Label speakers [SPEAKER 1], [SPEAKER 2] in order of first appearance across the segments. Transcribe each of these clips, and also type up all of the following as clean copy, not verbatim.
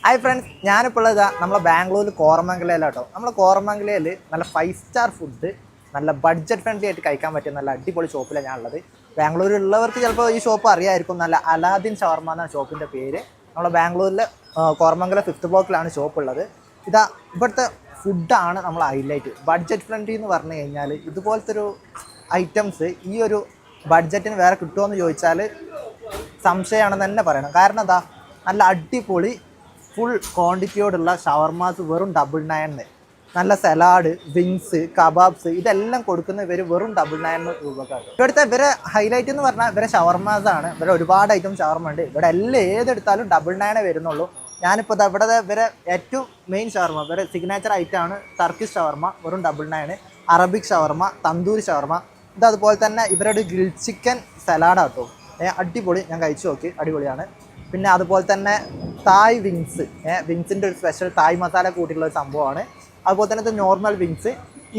[SPEAKER 1] Hi friends, ഞാനിപ്പോൾ ഇതാ നമ്മളെ ബാംഗ്ലൂരിൽ കോറമംഗലയിലാട്ടോ. നമ്മളെ കോറമംഗലയിൽ നല്ല 5 സ്റ്റാർ ഫുഡ് നല്ല ബഡ്ജറ്റ് ഫ്രണ്ട്ലി ആയിട്ട് കഴിക്കാൻ പറ്റിയ നല്ല അടിപൊളി ഷോപ്പിലാണ് ഞാനുള്ളത്. ബാംഗ്ലൂരിലുള്ളവർക്ക് ചിലപ്പോൾ ഈ ഷോപ്പ് അറിയാമായിരിക്കും. നല്ല അലാദിൻ ഷവർമ എന്നാണ് ഷോപ്പിൻ്റെ പേര്. നമ്മളെ ബാംഗ്ലൂരിൽ കോറമംഗലം 5th ബ്ലോക്കിലാണ് ഷോപ്പ് ഉള്ളത്. ഇവിടുത്തെ ഫുഡാണ് നമ്മൾ ഹൈലൈറ്റ്. ബഡ്ജറ്റ് ഫ്രണ്ട്ലി എന്ന് പറഞ്ഞു കഴിഞ്ഞാൽ ഇതുപോലത്തെ ഒരു ഐറ്റംസ് ഈ ഒരു ബഡ്ജറ്റിന് വേറെ കിട്ടുമോ എന്ന് ചോദിച്ചാൽ സംശയമാണെന്ന് തന്നെ പറയണം. കാരണം നല്ല അടിപൊളി ഫുൾ ക്വാണ്ടിറ്റിയോടുള്ള ഷവർമാസ് വെറും 999. നല്ല സലാഡ്, വിങ്സ്, കബാബ്സ് ഇതെല്ലാം കൊടുക്കുന്ന ഇവർ വെറും 999 രൂപക്കാണ്. ഇവിടുത്തെ ഇവരെ ഹൈലൈറ്റ് എന്ന് പറഞ്ഞാൽ ഇവരെ ഷവർമാസാണ്. ഇവരെ ഒരുപാട് ഐറ്റം ഷവർമ ഉണ്ട്. ഇവിടെ എല്ലാം ഏതെടുത്താലും 999 വരുന്നുള്ളൂ. ഞാനിപ്പോൾ ഇവിടെ ഇവരെ ഏറ്റവും മെയിൻ ഷവർമ, ഇവരെ സിഗ്നേച്ചർ ഐറ്റമാണ് ടർക്കിഷ് ഷവർമ, വെറും 999. അറബിക് ഷവർമ, തന്തൂരി ഷവർമ, അതുപോലെ തന്നെ ഇവരുടെ ഗ്രിൽ ചിക്കൻ സലാഡാട്ടോ. അടിപൊളി, ഞാൻ കഴിച്ചു നോക്കി, അടിപൊളിയാണ്. പിന്നെ അതുപോലെ തന്നെ തായ് വിങ്സ്, വിങ്സിൻ്റെ ഒരു സ്പെഷ്യൽ തായ് മസാല കൂട്ടിയിട്ടുള്ള ഒരു സംഭവമാണ്. അതുപോലെ തന്നെ ഇത് നോർമൽ വിങ്സ്,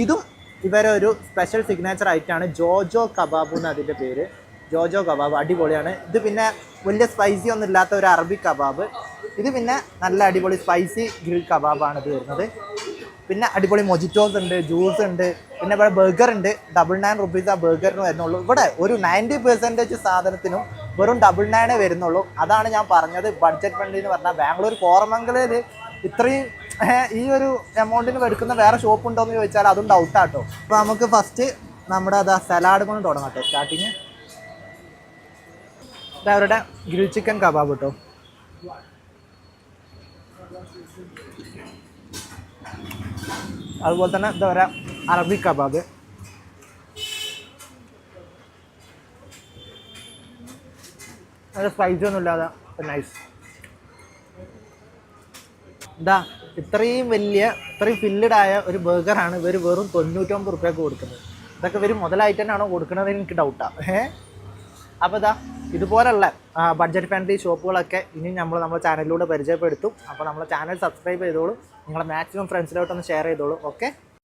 [SPEAKER 1] ഇതും ഇവരെ ഒരു സ്പെഷ്യൽ സിഗ്നേച്ചർ ആയിട്ടാണ്. ജോജോ കബാബ് എന്ന് അതിൻ്റെ പേര്. ജോജോ കബാബ് അടിപൊളിയാണ്. ഇത് പിന്നെ വലിയ സ്പൈസി ഒന്നും ഇല്ലാത്ത ഒരു അറബിക് കബാബ്. ഇത് പിന്നെ നല്ല അടിപൊളി സ്പൈസി ഗ്രിൽ കബാബാണ് ഇത് വരുന്നത്. പിന്നെ അടിപൊളി മൊജിറ്റോസ് ഉണ്ട്, ജ്യൂസ് ഉണ്ട്. പിന്നെ ഇവിടെ ബർഗർ ഉണ്ട്. 99 റുപ്പീസ് ആ ബർഗറിന് വരുന്നുള്ളൂ. ഇവിടെ ഒരു 90% സാധനത്തിനും വെറും 99 വരുന്നുള്ളൂ. അതാണ് ഞാൻ പറഞ്ഞത് ബഡ്ജറ്റ് ഫ്രണ്ട്ലി എന്ന് പറഞ്ഞാൽ. ബാംഗ്ലൂർ കോറമംഗലയിൽ ഇത്രയും ഈ ഒരു എമൗണ്ടിന് എടുക്കുന്ന വേറെ ഷോപ്പ് ഉണ്ടോ എന്ന് ചോദിച്ചാൽ അതും ഡൗട്ടാട്ടോ. അപ്പോൾ നമുക്ക് ഫസ്റ്റ് നമ്മുടെ സലാഡ് കൊണ്ട് തുടങ്ങാം കേട്ടോ. സ്റ്റാർട്ടിങ് അവരുടെ ഗ്രിൽ ചിക്കൻ കബാബ് കേട്ടോ. അതുപോലെ തന്നെ എന്താ പറയുക, അറബിക് കബാബ്. അത് സ്പൈസി ഒന്നും ഇല്ലാതെ നൈസ്. ഇത്രയും ഫില്ലഡ് ആയ ഒരു ബർഗറാണ് ഇവർ വെറും 99 റുപ്യക്ക് കൊടുക്കുന്നത്. ഇതൊക്കെ ഇവർ മുതലായിട്ട് തന്നെയാണോ കൊടുക്കുന്നത് എനിക്ക് ഡൗട്ടാണ്. അപ്പോൾ ഇതുപോലുള്ള ബഡ്ജറ്റ് ഫ്രണ്ട്ലി ഷോപ്പുകളൊക്കെ ഇനി നമ്മുടെ ചാനലിലൂടെ പരിചയപ്പെടുത്തും. അപ്പോൾ നമ്മളെ ചാനൽ സബ്സ്ക്രൈബ് ചെയ്തോളൂ. നിങ്ങളെ മാക്സിമം ഫ്രണ്ട്സിലോട്ടൊന്ന് ഷെയർ ചെയ്തോളൂ. ഓക്കെ.